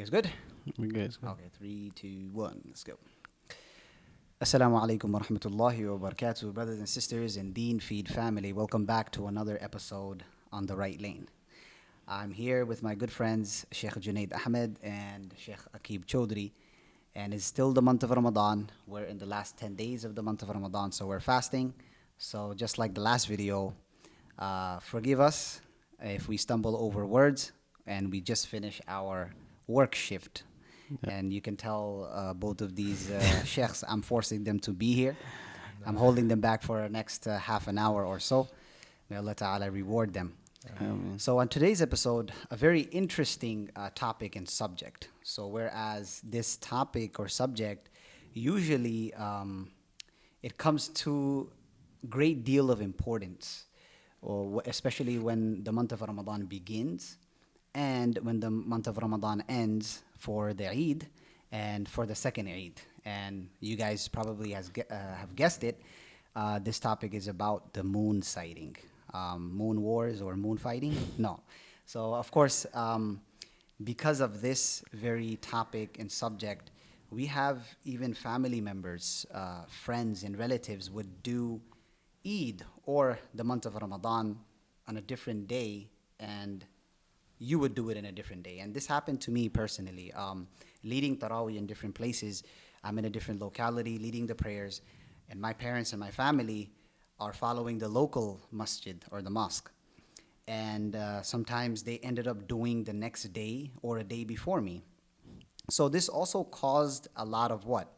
guys good? We good. Okay, 3, 2, 1, let's go. Assalamu alaikum wa rahmatullahi wa barakatuh, brothers and sisters in Deen Feed family. Welcome back to another episode on the right lane. I'm here with my good friends Sheikh Junaid Ahmed and Sheikh Akib Chaudhry, and it's still the month of Ramadan. We're in the last 10 days of the month of Ramadan, so we're fasting. So just like the last video, forgive us if we stumble over words, and we just finished our work shift. And you can tell both of these sheikhs, I'm forcing them to be here. I'm holding them back for the next half an hour or so. May Allah Ta'ala reward them. So on today's episode, a very interesting topic and subject. So whereas this topic or subject, usually it comes to great deal of importance, or especially when the month of Ramadan begins and when the month of Ramadan ends for the Eid and for the second Eid. And you guys probably have guessed it. This topic is about the moon sighting. Moon wars or moon fighting? No. So, of course, because of this very topic and subject, we have even family members, friends and relatives would do Eid or the month of Ramadan on a different day, and you would do it in a different day. And this happened to me personally. Leading Taraweeh in different places, I'm in a different locality, leading the prayers, and my parents and my family are following the local masjid or the mosque. And sometimes they ended up doing the next day or a day before me. So this also caused a lot of what?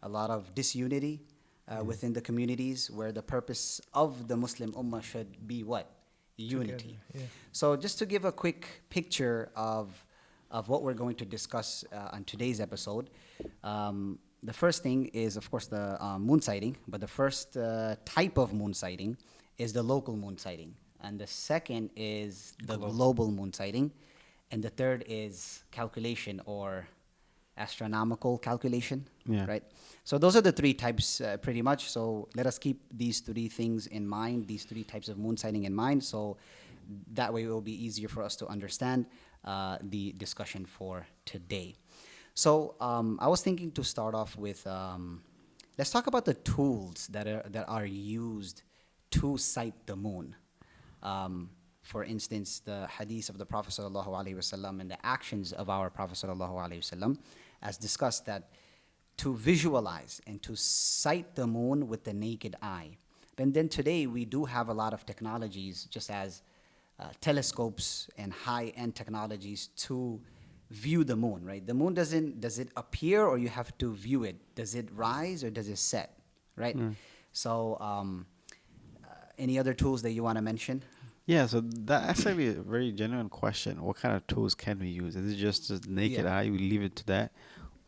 A lot of disunity within the communities, where the purpose of the Muslim Ummah should be what? Unity. Yeah. So just to give a quick picture of what we're going to discuss on today's episode, the first thing is, of course, the moon sighting. But the first type of moon sighting is the local moon sighting. And the second is the global moon sighting. And the third is calculation or astronomical calculation, right? So those are the three types pretty much. So let us keep these three things in mind, these three types of moon sighting in mind. So that way it will be easier for us to understand the discussion for today. So I was thinking to start off with, let's talk about the tools that are used to sight the moon. For instance, the hadith of the Prophet sallallahu alaihi wasallam and the actions of our Prophet sallallahu alaihi wasallam, as discussed, that to visualize and to sight the moon with the naked eye. And then today we do have a lot of technologies, just as telescopes and high-end technologies to view the moon, right? The moon does it appear, or you have to view it? Does it rise or does it set, right? So any other tools that you want to mention? Yeah, so that's actually a very genuine question. What kind of tools can we use? Is it just the naked eye? We leave it to that?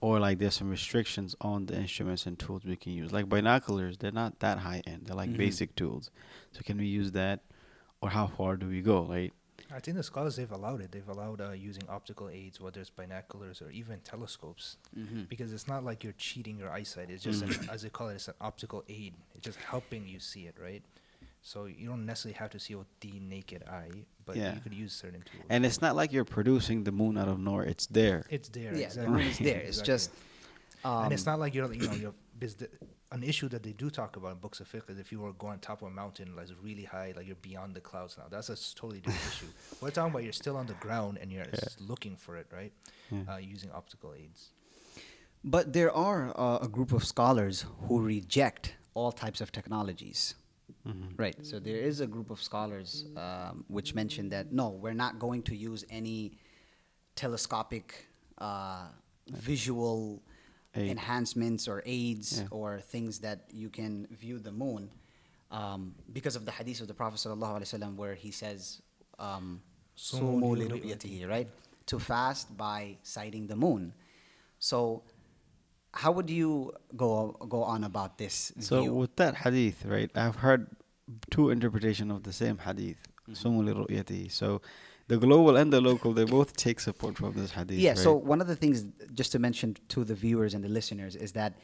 Or like there's some restrictions on the instruments and tools we can use? Like binoculars, they're not that high end. They're like basic tools. So can we use that? Or how far do we go, right? I think the scholars, they've allowed it. They've allowed using optical aids, whether it's binoculars or even telescopes, because it's not like you're cheating your eyesight. It's just, as they call it, it's an optical aid. It's just helping you see it, right? So you don't necessarily have to see it with the naked eye, but you could use certain tools. And it's not like you're producing the moon out of nowhere. It's there. It's there. Yeah, exactly. the moon is there. It's just... and it's not like you're an issue that they do talk about in books of fiqh is if you were going on top of a mountain, like really high, like you're beyond the clouds now. That's a totally different issue. We're talking about you're still on the ground and you're looking for it, right? Using optical aids. But there are a group of scholars who reject all types of technologies. Right. So there is a group of scholars which mention that, no, we're not going to use any telescopic visual enhancements or aids or things that you can view the moon, because of the hadith of the Prophet sallallahu alaihi wasallam, where he says, "Sumu li ru'yatihi," right? To fast by sighting the moon. So how would you go on about this So view? with that hadith, right, I've heard two interpretations of the same hadith. Sumu li ru'yatihi. So the global and the local, they both take support from this hadith. Yeah, right? so one of the things, just to mention to the viewers and the listeners, is that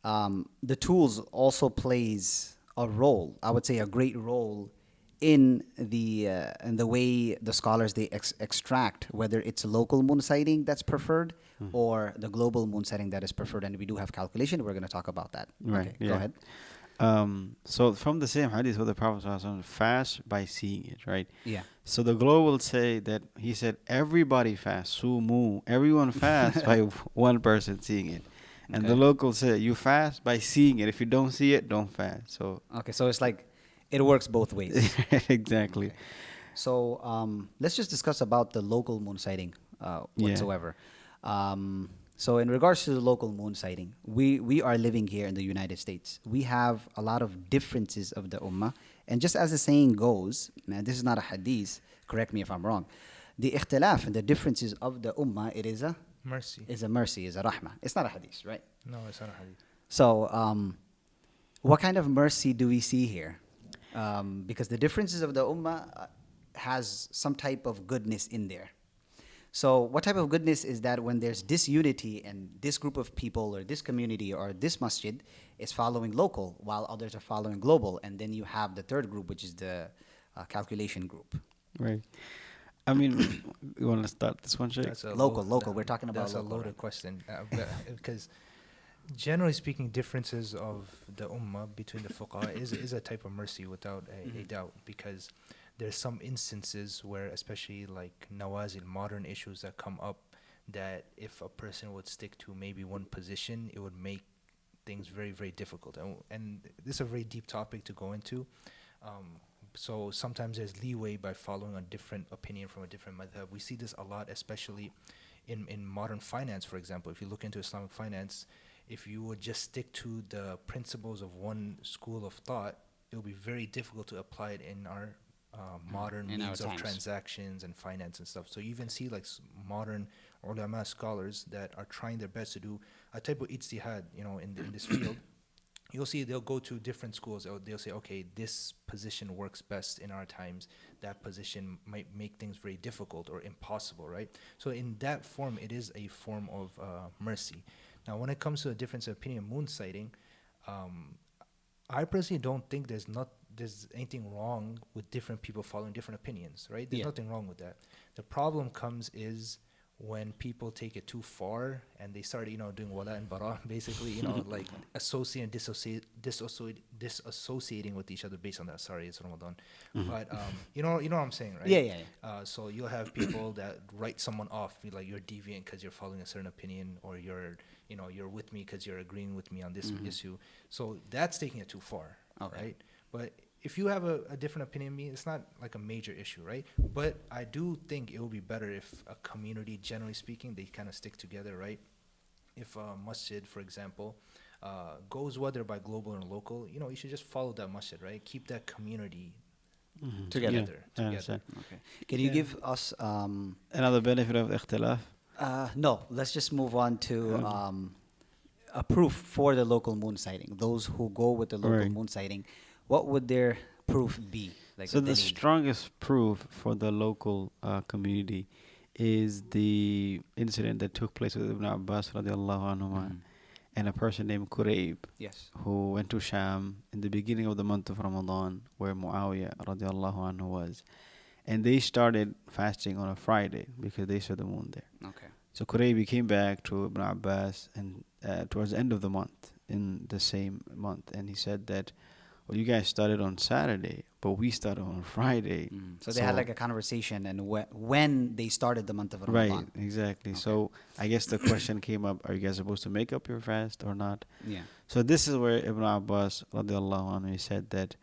the tools also plays a role, I would say a great role, in the way the scholars they extract whether it's a local moon sighting that's preferred or the global moon sighting that is preferred, and we do have calculation. We're going to talk about that. Right. Okay, Yeah. go ahead. So from the same hadith with the Prophet ﷺ, fast by seeing it, right? Yeah. So the global say that he said everybody fast, sumu, everyone fast by one person seeing it, and the Okay. local say you fast by seeing it. If you don't see it, don't fast. So Okay, so it's like it works both ways. exactly. Okay. So let's just discuss about the local moon sighting Yeah. whatsoever. So in regards to the local moon sighting, we are living here in the United States. We have a lot of differences of the ummah. And just as the saying goes, man, this is not a hadith, correct me if I'm wrong, the ikhtilaf and the differences of the ummah, it is a Mercy. mercy, is a rahmah. It's not a hadith, right? No, it's not a hadith. So what kind of mercy do we see here? Because the differences of the ummah has some type of goodness in there. So what type of goodness is that when there's disunity and this group of people or this community or this masjid is following local while others are following global, and then you have the third group, which is the calculation group. Right. I mean, you want to start this one, Sheikh? That's a Local. We're talking about that's local, a loaded right? question because generally speaking, differences of the ummah between the fuqaha is a type of mercy without a doubt, because there's some instances where, especially like nawazil, modern issues that come up, that if a person would stick to maybe one position, it would make things very, very difficult. And this is a very deep topic to go into. So sometimes there's leeway by following a different opinion from a different madhab. We see this a lot, especially in modern finance, for example. If you look into Islamic finance, if you would just stick to the principles of one school of thought, it will be very difficult to apply it in our modern In our means of times. transactions and finance and stuff. So you even see like modern ulama scholars that are trying their best to do a type of ijtihad, in this field. You'll see they'll go to different schools. They'll say, okay, this position works best in our times. That position might make things very difficult or impossible, right? So in that form, it is a form of mercy. Now, when it comes to a difference of opinion, moon sighting, I personally don't think there's anything wrong with different people following different opinions, right? There's nothing wrong with that. The problem comes is when people take it too far and they start, doing wala and bara, basically, like associating, disassociating with each other based on that. Sorry, it's Ramadan. But, you know what I'm saying, right? Yeah. So you'll have people that write someone off, like you're deviant because you're following a certain opinion, or you're with me because you're agreeing with me on this issue. So that's taking it too far, right? But if you have a different opinion than me, it's not like a major issue, right? But I do think it would be better if a community, generally speaking, they kind of stick together, right? If a masjid, for example, goes whether by global or local, you should just follow that masjid, right? Keep that community together. understand. Okay. Can you give us Another benefit of ikhtilaf? no, let's just move on to a proof for the local moon sighting. Those who go with the local Right. moon sighting, what would their proof be? Like So the dalil? strongest proof for the local community is the incident that took place with Ibn Abbas radiallahu anhu and a person named Qurayb, Yes. who went to Sham in the beginning of the month of Ramadan, where Muawiyah radiallahu anhu was. And they started fasting on a Friday because they saw the moon there. Okay. So Qurayb came back to Ibn Abbas and towards the end of the month, in the same month, and he said that, well, you guys started on Saturday, but we started on Friday. So they had like a conversation, and when they started the month of Right, Ramadan. exactly. Okay. So I guess the question came up, are you guys supposed to make up your fast or not? Yeah. So this is where Ibn Abbas radiallahu anhu said that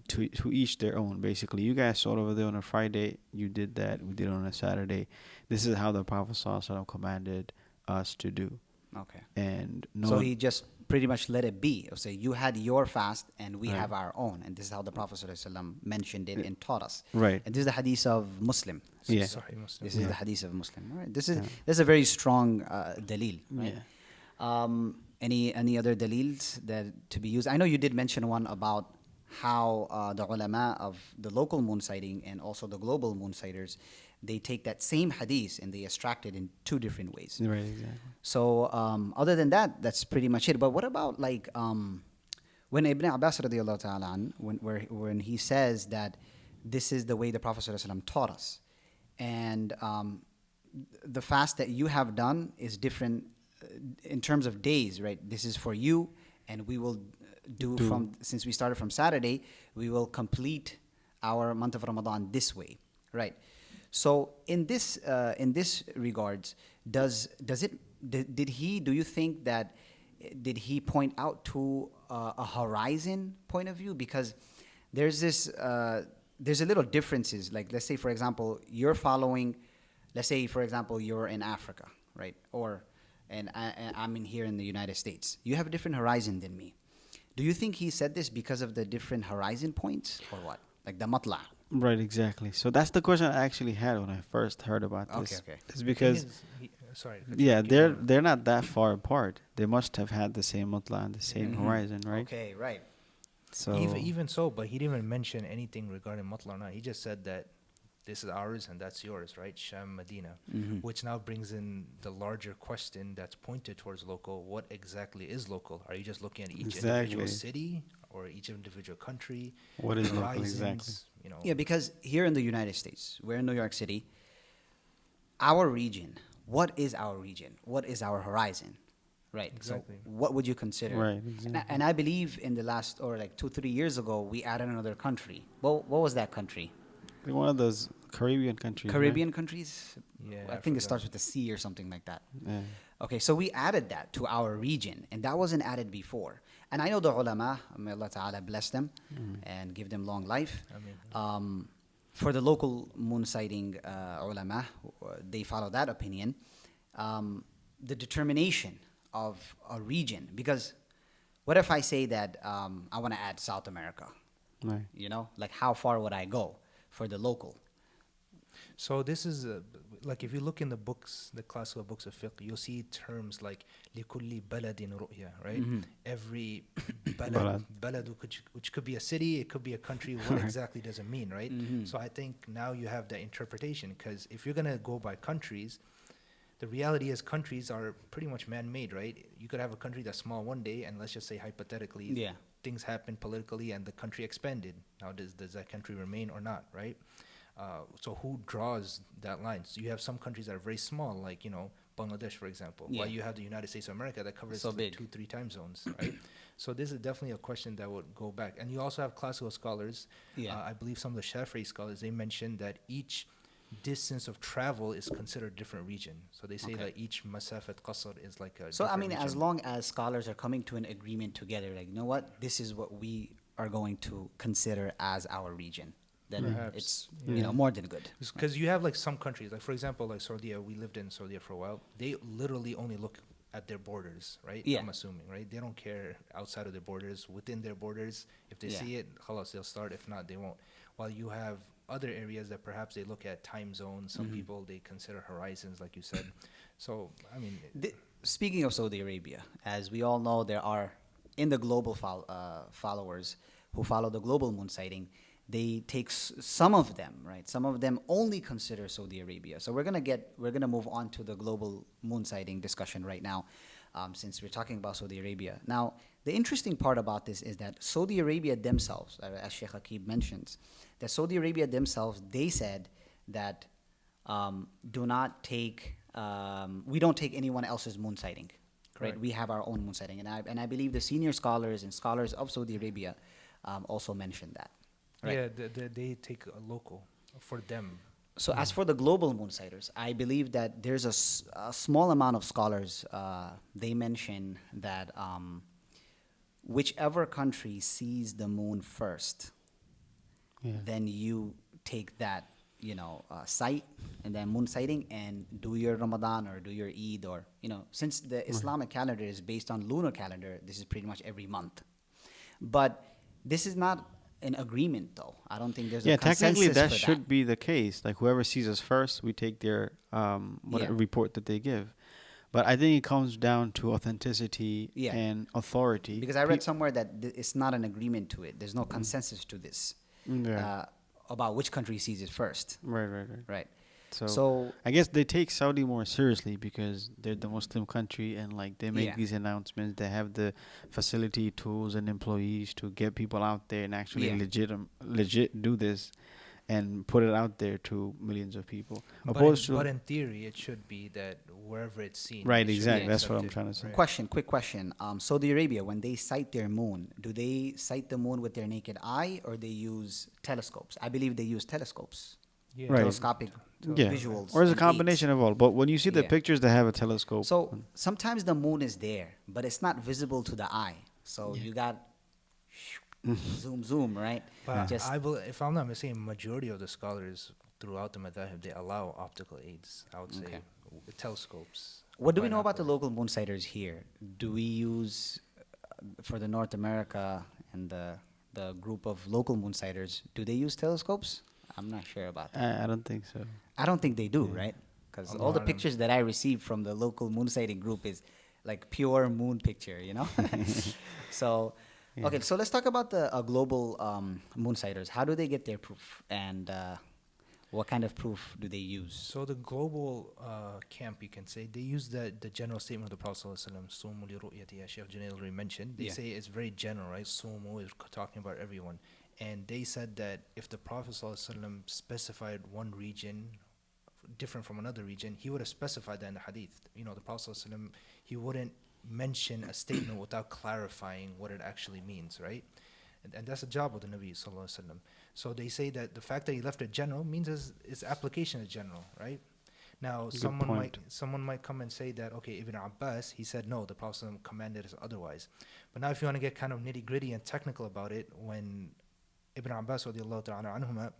to each their own. Basically, you guys saw it over there on a Friday, you did that, we did it on a Saturday. This is how the Prophet sallallahu alaihi wasallam commanded us to do. Okay. And So he just pretty much let it be. He'll say, you had your fast and we Right. have our own. And this is how the Prophet ﷺ mentioned it and taught us. Right. And this is the hadith of Muslim. So Yeah. Sahih Muslim. This is Yeah. the hadith of Muslim. All right. This is a very strong dalil. Right? Yeah. Any other dalils that to be used? I know you did mention one about how the ulama of the local moon sighting and also the global moon sighters, they take that same hadith and they extract it in two different ways. Right, exactly. So other than that, that's pretty much it. But what about like when Ibn Abbas radiallahu ta'ala an, when he says that this is the way the Prophet sallallahu alaihi wasallam taught us, and the fast that you have done is different in terms of days, right? This is for you, and we will do from, since we started from Saturday, we will complete our month of Ramadan this way, right? So in this regards, do you think that, did he point out to a horizon point of view? Because there's a little differences. Like, let's say, for example, you're following, let's say, for example, you're in Africa, right? And I'm here in the United States. You have a different horizon than me. Do you think he said this because of the different horizon points, or what? Like the matla? Right, exactly. So that's the question I actually had when I first heard about this. Okay. It's because Sorry. yeah, they're not that far apart. They must have had the same mutla and the same horizon, right? Okay, right. So Even so, but he didn't even mention anything regarding Matla or not. He just said that this is ours and that's yours, right? Sham, Medina. Which now brings in the larger question that's pointed towards local. What exactly is local? Are you just looking at each individual city or each individual country? what is local Horizons, exactly? you know? Yeah, because here in the United States, we're in New York City. Our region, what is our region? What is our horizon? Right. Exactly. So what would you consider? Right, exactly. And I believe in the last, or like 2-3 years ago, we added another country. Well, what was that country? Like one of those Caribbean countries. Caribbean countries? Yeah, I I think it forgot. starts with a C or something like that. Right? Yeah. Okay, so we added that to our region, and that wasn't added before. And I know the ulama, may Allah Ta'ala bless them and give them long life. I mean, For the local moon sighting ulama, they follow that opinion. The determination of a region, because what if I say that I want to add South America? Right. You know, like how far would I go for the local? so this is like if you look in the books, the classical books of fiqh, you'll see terms like لِكُلِّ بَلَدٍ رُؤْيَا, right? Every balad, which could be a city, it could be a country. What exactly does it mean, right? So I think now you have that interpretation, because if you're going to go by countries, the reality is countries are pretty much man-made, right? You could have a country that's small one day, and let's just say hypothetically, things happen politically and the country expanded. Now, does that country remain or not, right? So who draws that line? So you have some countries that are very small, like, you know, Bangladesh, for example. While you have the United States of America that covers So like big. 2-3 time zones, right? So this is definitely a question that would go back. And you also have classical scholars. I believe some of the Shafi'i scholars, they mentioned that each distance of travel is considered a different region. So they say that each masafat qasr is like a So I mean, different as region. long as scholars are coming to an agreement together, like, you know what, this is what we are going to consider as our region, then Perhaps, it's yeah. you know, more than good. Because you have like some countries, like for example, like Saudi, we lived in Saudi for a while. They literally only look at their borders, right? Yeah. I'm assuming, right? They don't care outside of their borders. Within their borders, if they Yeah. see it, khalas, they'll start. If not, they won't. While you have other areas that perhaps they look at time zones. Some people, they consider horizons, like you said. So, I mean, Speaking of Saudi Arabia, as we all know, there are in the global followers who follow the global moon sighting. They take some of them, right? Some of them only consider Saudi Arabia. So we're gonna move on to the global moon sighting discussion right now, since we're talking about Saudi Arabia. Now, the interesting part about this is that Saudi Arabia themselves, as Sheikh Aqib mentions, that Saudi Arabia themselves, they said that do not take, we don't take anyone else's moon sighting, right? Correct. We have our own moon sighting, and I believe the senior scholars and scholars of Saudi Arabia also mentioned that. Right. yeah, they take a local for them. So as for the global moon sighters, I believe that there's a small amount of scholars, they mention that whichever country sees the moon first, then you take that, you know, sight and then moon sighting and do your Ramadan or do your Eid, or, you know, since the Islamic calendar is based on lunar calendar, this is pretty much every month. But this is not an agreement, though. I don't think there's a consensus technically that for should be the case. Like whoever sees us first, we take their whatever Yeah. report that they give. But I think it comes down to authenticity Yeah. and authority. Because I read somewhere that it's not an agreement to it. There's no consensus to this Yeah. about which country sees it first. Right. Right. So So I guess they take Saudi more seriously because they're the Muslim country and like they make yeah, these announcements. They have the facility, tools, and employees to get people out there and actually yeah. legit do this and put it out there to millions of people. But in Opposed to but in theory, it should be that wherever it's seen, right, it should be exactly. Yeah. That's what I'm accepted. trying to say. Right. Quick question. Saudi Arabia, when they sight their moon, do they sight the moon with their naked eye or they use telescopes? I believe they use telescopes, Yeah. Right. telescopic Yeah, visuals, or it's a and aids. combination of all. But when you see the Yeah. pictures, they have a telescope. So sometimes the moon is there, but it's not visible to the eye. So Yeah. you got zoom, right? But Just if I'm not mistaken, majority of the scholars throughout the Mathahib, they allow optical aids. I would say Okay. telescopes. what do we know about the binoculars. local moon sighters here? Do we use for the North America and the group of local moon sighters? Do they use telescopes? I'm not sure about that. I don't think so. I don't think they do, Yeah. right? Because Allah all the Alam. pictures that I receive from the local moon sighting group is like pure moon picture, you know. So, Yeah. okay, so let's talk about the global moon sighters. How do they get their proof, and what kind of proof do they use? So the global camp, you can say, they use the general statement of the Prophet ﷺ, "Sumu li ru'yati," as Sheikh Junaid already mentioned. They Yeah. say it's very general, right? Sumu is talking about everyone. And they said that if the Prophet ﷺ specified one region different from another region, he would have specified that in the hadith. You know, the Prophet ﷺ, he wouldn't mention a statement without clarifying what it actually means, right? And that's the job of the Nabi Sallallahu Alaihi Wasallam. So they say that the fact that he left it general means its application is general, right? Now, Good someone point. might come and say that, okay, Ibn Abbas, he said no, the Prophet ﷺ commanded us otherwise. But now if you want to get kind of nitty gritty and technical about it, when Ibn Abbas radiallahu ta'ala anhuma,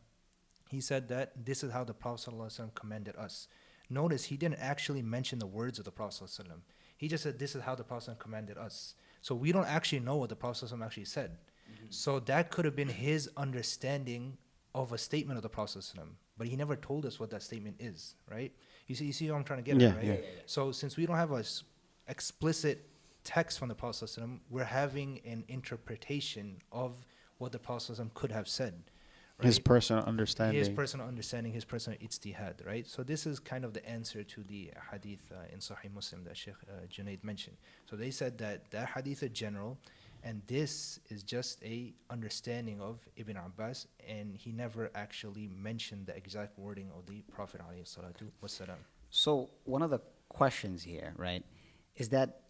he said that this is how the Prophet ﷺ commanded us. Notice he didn't actually mention the words of the Prophet ﷺ. He just said this is how the Prophet ﷺ commanded us. So we don't actually know what the Prophet ﷺ actually said. So that could have been his understanding of a statement of the Prophet ﷺ. But he never told us what that statement is, right? You see what I'm trying to get Yeah, at, right? yeah. So since we don't have a explicit text from the Prophet ﷺ, we're having an interpretation of what the Prophet ﷺ could have said. Right? His personal understanding. His personal understanding, his personal ijtihad, right? So this is kind of the answer to the hadith in Sahih Muslim that Sheikh Junaid mentioned. So they said that hadith is general, and this is just a understanding of Ibn Abbas, and he never actually mentioned the exact wording of the Prophet alayhi salatu wassalam. So one of the questions here, right, is that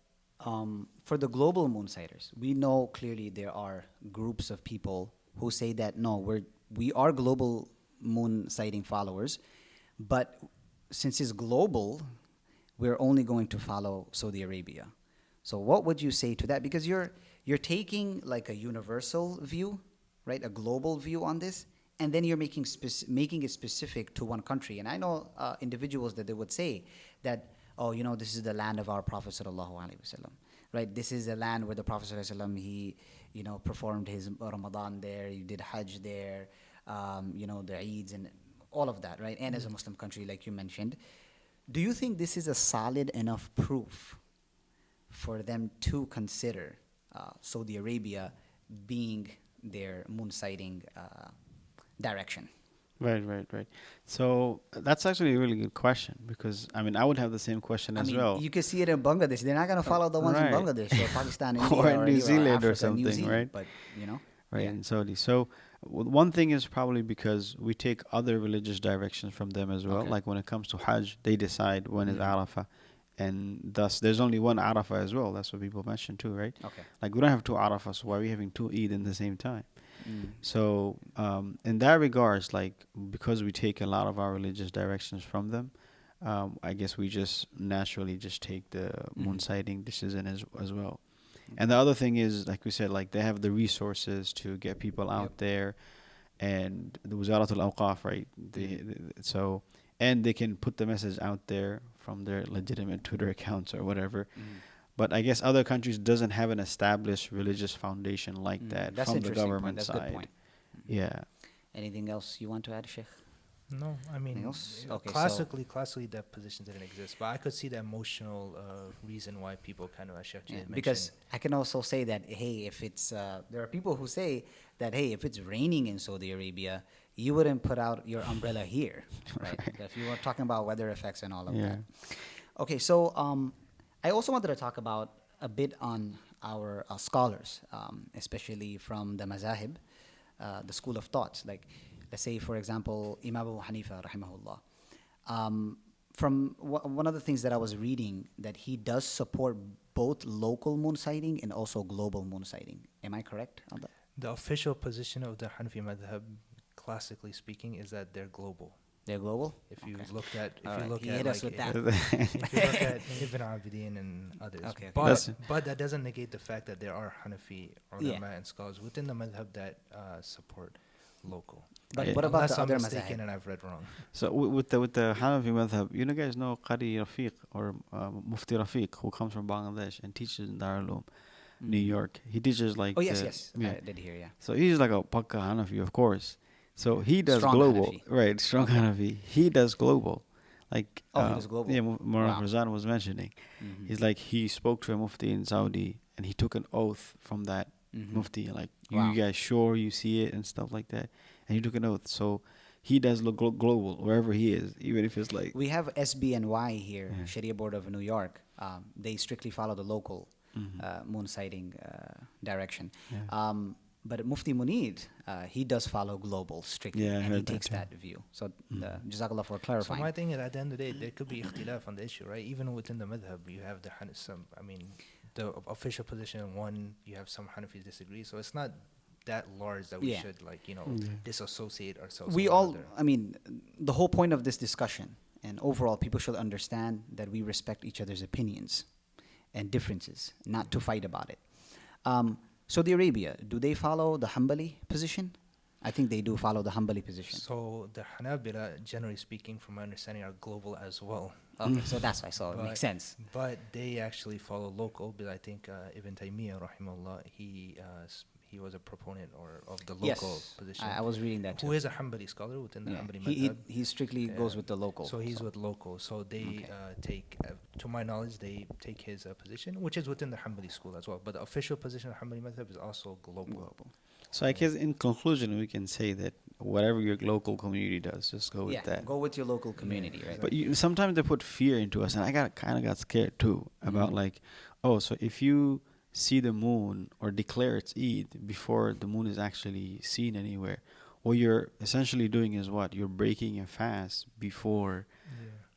for the global moon sighters, we know clearly there are groups of people who say that no, we are global moon sighting followers, but since it's global, we're only going to follow Saudi Arabia. So what would you say to that? Because you're taking like a universal view, right, a global view on this, and then you're making it specific to one country. And I know individuals that they would say that, oh, you know, this is the land of our Prophet sallallahu alaihi wasallam, right? This is the land where the Prophet sallallahu alaihi wasallam, he, you know, performed his Ramadan there, he did Hajj there, you know, the Eids and all of that, right? And as a Muslim country, like you mentioned, do you think this is a solid enough proof for them to consider Saudi Arabia being their moon sighting direction? Right. So that's actually a really good question because I mean I would have the same question I as mean, well. you can see it in Bangladesh. They're not going to follow the ones in Right. Bangladesh or Pakistan, India, Or in New anywhere, Zealand or Africa, New something, Zealand, right? But you know, Right, yeah. in Saudi. So one thing is probably because we take other religious directions from them as well. Okay. Like when it comes to Hajj, they decide when is Arafah, and thus there's only one Arafah as well. That's what people mention too, right? Okay. Like we don't have two Arafahs, so why are we having two Eid in the same time? Mm. So in that regards, like because we take a lot of our religious directions from them, I guess we just naturally just take the moon sighting decision as well. And the other thing is, like we said, like they have the resources to get people out there, and the Wizaratul Awqaf, right? So and they can put the message out there from their legitimate Twitter accounts or whatever. But I guess other countries doesn't have an established religious foundation like that That's from the interesting point. government That's a side. good point. Yeah. Anything else you want to add, Sheikh? No, I mean, else? Okay, so- classically, that position didn't exist. But I could see the emotional reason why people kind of, as Sheikh Junaid mentioned. Because I can also say that, hey, if it's there are people who say that, hey, if it's raining in Saudi Arabia, you wouldn't put out your umbrella here, right? If you were talking about weather effects and all of Yeah. that. Okay, so I also wanted to talk about a bit on our scholars, especially from the Mazahib, the school of thoughts. Like, let's say, for example, Imam Abu Hanifa, rahimahullah. From one of the things that I was reading, that he does support both local moon sighting and also global moon sighting. Am I correct on that? The official position of the Hanafi madhab, classically speaking, is that they're global. They're global? If you Okay. looked at, if All you right, look he at hit us like, with that. if you look at Ibn Abidin and others, Okay, okay. but that doesn't negate the fact that there are Hanafi ulama and scholars within the madhab that support local. But Yeah. what about Unless the I'm other mistaken mazahib? and I've read wrong. So with the Hanafi madhab, you know, guys know Qari Rafiq or Mufti Rafiq, who comes from Bangladesh and teaches in Darul Uloom, New York. He teaches like Oh, yes. yeah. I did hear, yeah. So he's like a Pakka Hanafi, of course. So he does Strong global, Hanafi. right? Strong Okay. Hanafi. He does global, like Oh, he does global. Yeah, Moran Wow. Farzan was mentioning. He's like he spoke to a Mufti in Saudi, and he took an oath from that Mufti, like Wow. you guys sure you see it and stuff like that, and he took an oath. So he does look global wherever he is, even if it's like We have SBNY here, Sharia Board of New York. They strictly follow the local moon sighting direction. But Mufti Munir, he does follow global strictly, Yeah, I and he heard that takes too. that view. So, Jazakallah for So clarifying. my thing is, at the end of the day, there could be ikhtilaf on the issue, right? Even within the madhab, you have the official position one, you have some Hanafis disagree. So it's not that large that we Yeah. should disassociate ourselves. We from all, another. I mean, the whole point of this discussion, and overall, people should understand that we respect each other's opinions and differences, not to fight about it. Saudi Arabia, do they follow the Hanbali position? I think they do follow the Hanbali position. So the Hanabila, generally speaking, from my understanding, are global as well. Okay, so that's why. So it makes sense. But they actually follow local. But I think Ibn Taymiyyah, rahimahullah, he was a proponent of the local Yes, position. I was reading that too. Who is a Hanbali scholar within the Yeah, Hanbali he madhab. he strictly goes with the local. So he's with local. So they take, to my knowledge, they take his position, which is within the Hanbali school as well. But the official position of Hanbali madhab is also global. So I guess in conclusion, we can say that whatever your local community does, just go with that. Go with your local community, right? But sometimes they put fear into us, and I kind of got scared too about like, oh, so if you see the moon or declare it's Eid before the moon is actually seen anywhere, what you're essentially doing is what? You're breaking a fast before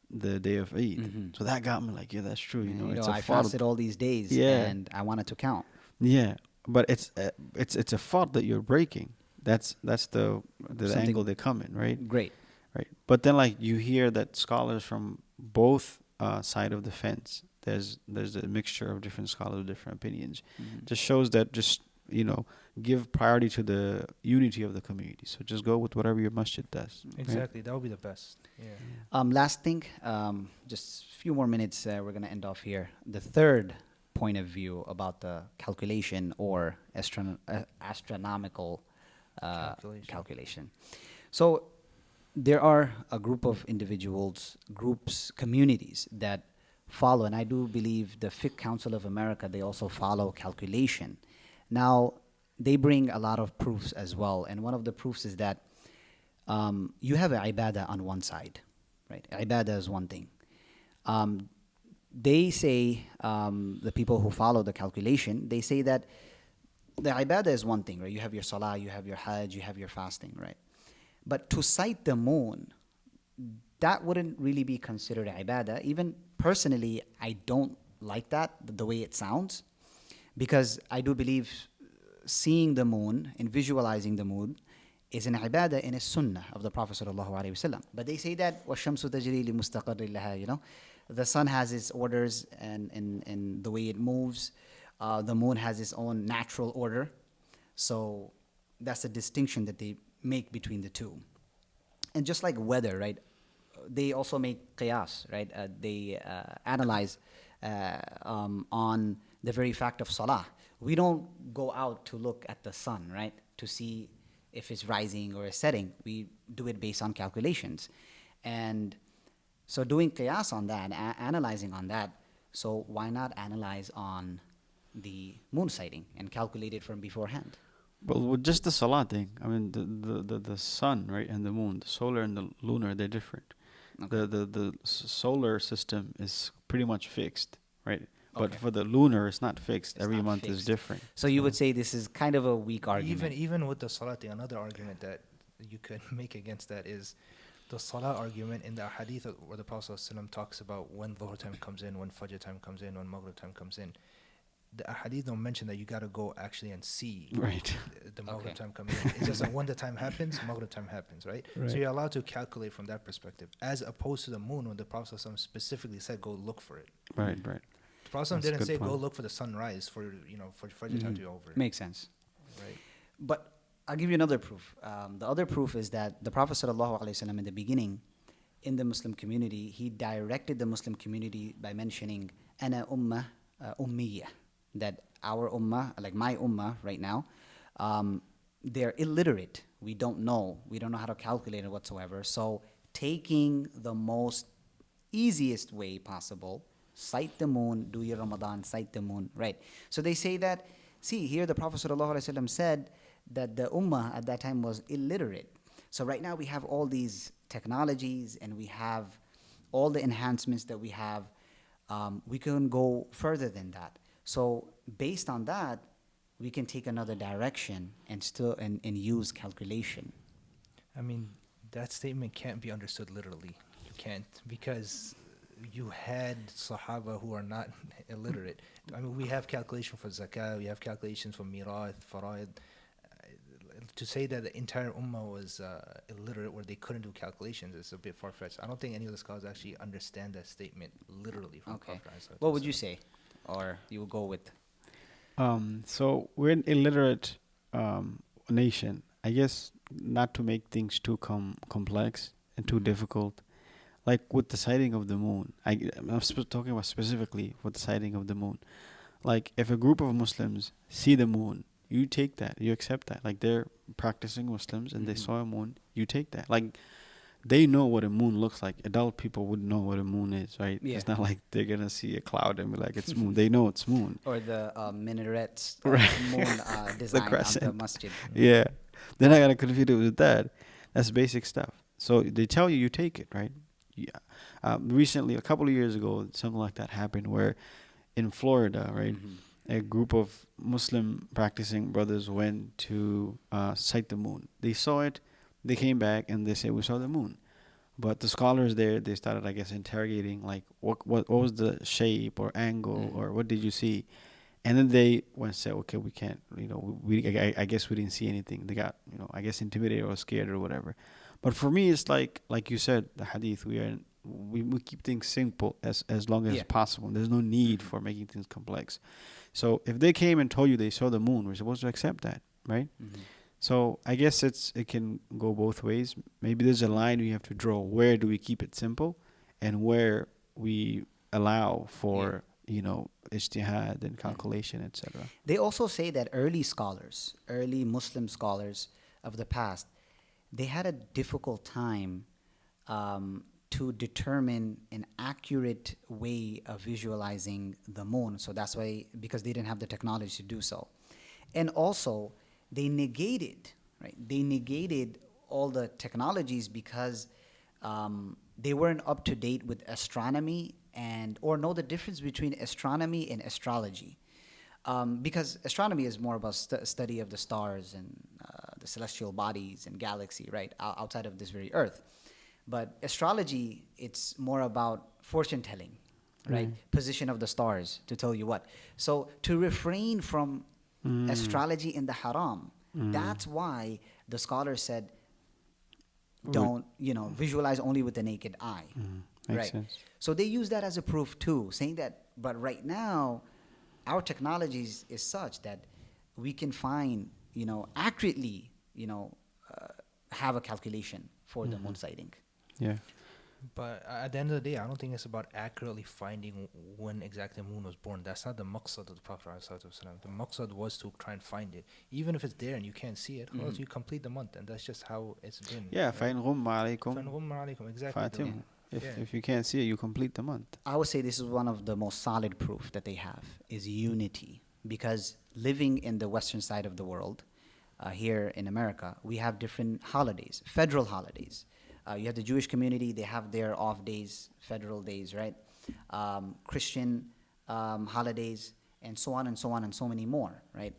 the day of Eid. So that got me like, yeah, that's true. You know, it's a I fault. fasted all these days, Yeah. and I wanted to count. Yeah, but it's a fault that you're breaking. That's the Something angle they come in, right? Great. Right. But then like you hear that scholars from both side of the fence, there's a mixture of different scholars with different opinions. Just shows that give priority to the unity of the community. So just go with whatever your masjid does. right? Exactly. That would be the best. Yeah. Last thing, just a few more minutes. We're gonna end off here. The third point of view about the calculation or astronomical calculation. So there are a group of individuals, groups, communities that follow, and I do believe the Fiqh Council of America, they also follow calculation. Now, they bring a lot of proofs as well, and one of the proofs is that you have a ibadah on one side, right? Ibadah is one thing. They say, the people who follow the calculation, they say that the ibadah is one thing, right? You have your salah, you have your hajj, you have your fasting, right? But to sight the moon, that wouldn't really be considered ibadah. Even personally, I don't like that, the way it sounds, because I do believe seeing the moon and visualizing the moon is an ibadah and a sunnah of the Prophet sallallahu alaihi wasallam. But they say that وَالشَّمْسُ تَجْرِي لِمُسْتَقَرٍ لَهَا, the sun has its orders and the way it moves. The moon has its own natural order. So that's the distinction that they make between the two. And just like weather, right? They also make qiyas, right? They analyze on the very fact of salah. We don't go out to look at the sun, right? To see if it's rising or setting. We do it based on calculations. And so doing qiyas on that, analyzing on that, so why not analyze on the moon sighting and calculate it from beforehand? But with just the salah thing, I mean, the sun, right, and the moon, the solar and the lunar, they're different. Okay. The solar system is pretty much fixed, right? But Okay. for the lunar, it's not fixed. It's Every not month is fixed. different. So you would say this is kind of a weak Even argument. even with the salah thing, another argument that you could make against that is the salah argument in the hadith where the Prophet ﷺ talks about when dhuhr time comes in, when fajr time comes in, when maghrib time comes in. The hadith don't mention that you got to go actually and see Right. the maghrib Okay. time come in. It's just that when the time happens, maghrib time happens, right? So you're allowed to calculate from that perspective, as opposed to the moon when the Prophet ﷺ specifically said go look for it. Right, right. The Prophet ﷺ That's a didn't good say go point. look for the sunrise for for fajr time to be over, Makes sense. right? But I'll give you another proof. The other proof is that the Prophet ﷺ in the beginning, in the Muslim community, he directed the Muslim community by mentioning "Ana ummah ummiyah," that our ummah, like my ummah right now, they're illiterate. We don't know how to calculate it whatsoever. So taking the most easiest way possible, sight the moon, do your Ramadan, sight the moon, right? So they say that, see, here the Prophet ﷺ said that the ummah at that time was illiterate. So right now we have all these technologies and we have all the enhancements that we have. We can go further than that. So based on that, we can take another direction and still and use calculation. I mean, that statement can't be understood literally. You can't, because you had Sahaba who are not illiterate. I mean, we have calculation for zakah, we have calculations for mirath, faraid. To say that the entire ummah was illiterate, where they couldn't do calculations, is a bit far-fetched. I don't think any of the scholars actually understand that statement literally from Okay. Prophet. What would you say? Or you will go with? So we're an illiterate nation. I guess not to make things too complex and too difficult. Like with the sighting of the moon, I'm talking about specifically with the sighting of the moon. Like if a group of Muslims see the moon, you take that, you accept that. Like they're practicing Muslims and they saw a moon, you take that. Like they know what a moon looks like. Adult people would know what a moon is, right? Yeah. It's not like they're gonna see a cloud and be like, it's moon. They know it's moon. Or the minarets, Right. moon design on the crescent. masjid. Yeah. They're not gonna confuse it with that. That's basic stuff. So they tell you, you take it, right? Yeah. Recently, a couple of years ago, something like that happened where in Florida, right, a group of Muslim practicing brothers went to sight the moon. They saw it, they came back and they said, we saw the moon. But the scholars there, they started, I guess, interrogating, like, what was the shape or angle or what did you see? And then they went and said, okay, we can't, I guess we didn't see anything. They got, I guess intimidated or scared or whatever. But for me, it's like you said, the hadith, we keep things simple as long as possible. There's no need for making things complex. So if they came and told you they saw the moon, we're supposed to accept that, right? So I guess it can go both ways. Maybe there's a line we have to draw. Where do we keep it simple, and where we allow for ijtihad and calculation, etc. They also say that early Muslim scholars of the past, they had a difficult time to determine an accurate way of visualizing the moon. So that's why, because they didn't have the technology to do so. And also, they negated all the technologies because they weren't up to date with astronomy or know the difference between astronomy and astrology. Because astronomy is more about study of the stars and the celestial bodies and galaxy, right, outside of this very earth. But astrology, it's more about fortune telling, right? Position of the stars to tell you what. So to refrain from astrology in the haram, that's why the scholars said, don't, visualize only with the naked eye. Makes sense. So they use that as a proof too, saying that, but right now, our technology is such that we can find, accurately, have a calculation for the moon sighting. Yeah. But at the end of the day, I don't think it's about accurately finding when exactly the moon was born. That's not the maqsad of the Prophet ﷺ. The maqsad was to try and find it. Even if it's there and you can't see it, well, you complete the month, and that's just how it's been. Yeah, فَإِنْ غُمَّ عَلَيْكُمْ فَإِنْ غُمَّ عَلَيْكُمْ, exactly. فَأَتِمُّ. If you can't see it, you complete the month. I would say this is one of the most solid proof that they have is unity, because living in the western side of the world, here in America, we have different holidays, federal holidays. You have the Jewish community; they have their off days, federal days, right? Christian holidays, and so on and so on and so many more, right?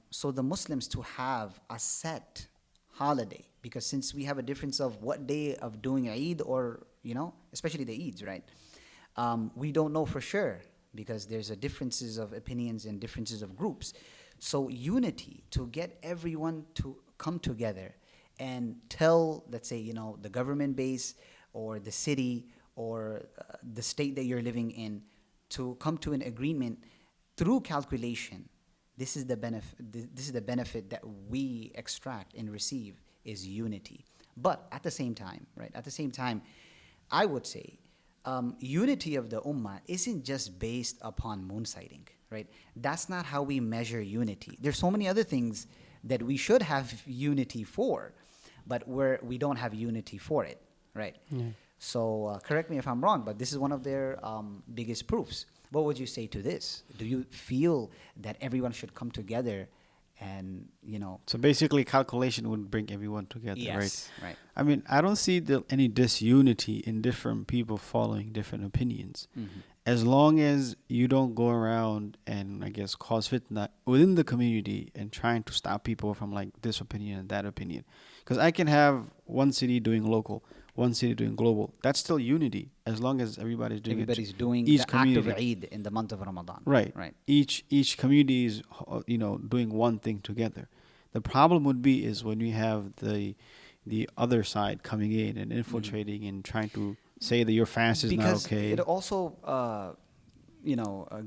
So the Muslims to have a set holiday, because since we have a difference of what day of doing Eid, or especially the Eids, right? We don't know for sure because there's a differences of opinions and differences of groups. So unity, to get everyone to come together and tell, let's say, the government base or the city or the state that you're living in, to come to an agreement through calculation. This is the benefit that we extract and receive, is unity. But at the same time, right? At the same time, I would say unity of the ummah isn't just based upon moon sighting, right? That's not how we measure unity. There's so many other things that we should have unity for, but we don't have unity for it, right? Yeah. So correct me if I'm wrong, but this is one of their biggest proofs. What would you say to this? Do you feel that everyone should come together and, So basically, calculation would bring everyone together, yes, right? I mean, I don't see any disunity in different people following different opinions. Mm-hmm. As long as you don't go around and, I guess, cause fitna within the community and trying to stop people from like this opinion and that opinion. Because I can have one city doing local, one city doing global. That's still unity, as long as everybody's doing the act of Eid in the month of Ramadan. Right. Each community is doing one thing together. The problem would be is when we have the other side coming in and infiltrating and trying to say that your fast is not okay. It also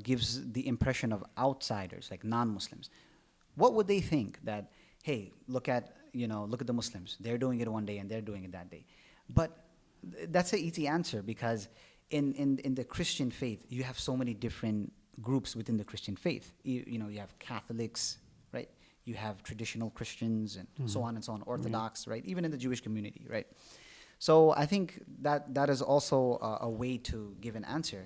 gives the impression of outsiders, like non-Muslims. What would they think that, hey, look at the Muslims, they're doing it one day and they're doing it that day. But that's an easy answer, because in the Christian faith, you have so many different groups within the Christian faith. You have Catholics, right? You have traditional Christians and so on and so on, Orthodox, right? Even in the Jewish community, right? So I think that is also a way to give an answer.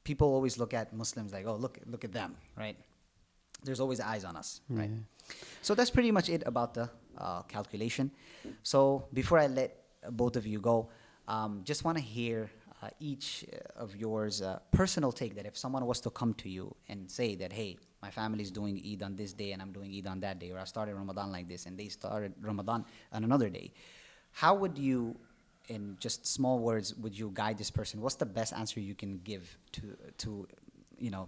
People always look at Muslims like, oh, look at them, right? There's always eyes on us, right? So that's pretty much it about the calculation. So before I let both of you go, just want to hear each of yours personal take, that if someone was to come to you and say that, hey, my family's doing Eid on this day and I'm doing Eid on that day, or I started Ramadan like this and they started Ramadan on another day, how would you, in just small words, would you guide this person? What's the best answer you can give to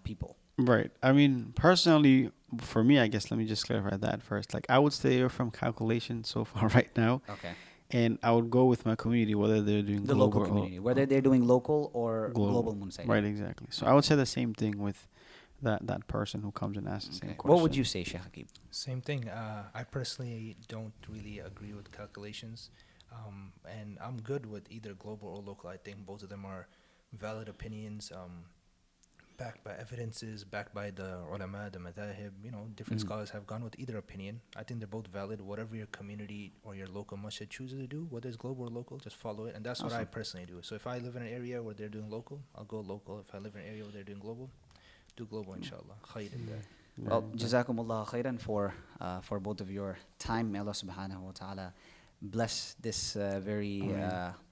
people? Right. I mean, personally, for me, I guess, let me just clarify that first. Like, I would stay from calculation so far right now. Okay. And I would go with my community, whether they're doing the global local community, whether they're doing local or global moon sighting. Right, exactly. So I would say the same thing with that person who comes and asks the same question. What would you say, Sheikh Hakeem? Same thing. I personally don't really agree with calculations. And I'm good with either global or local. I think both of them are valid opinions, backed by evidences, backed by the ulama, the Mathahib. Different scholars have gone with either opinion. I think they're both valid. Whatever your community or your local masjid chooses to do, whether it's global or local, just follow it. And that's what I personally do. So if I live in an area where they're doing local, I'll go local. If I live in an area where they're doing global, do global, inshallah. Khair in there. Well, jazakumullah khairan for both of your time. May Allah subhanahu wa ta'ala bless this very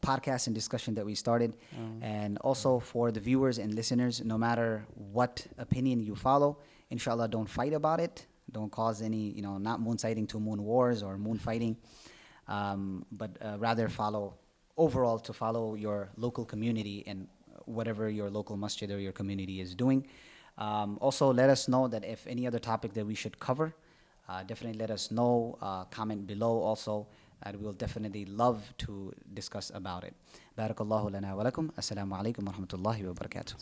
podcast and discussion that we started. And also for the viewers and listeners, no matter what opinion you follow, inshallah, don't fight about it. Don't cause any, not moon sighting to moon wars or moon fighting, but rather follow your local community and whatever your local masjid or your community is doing. Also, let us know that if any other topic that we should cover, definitely let us know. Comment below also. And we'll definitely love to discuss about it. Barakallahu lana wa lakum. Assalamu alaikum wa rahmatullahi wa barakatuh.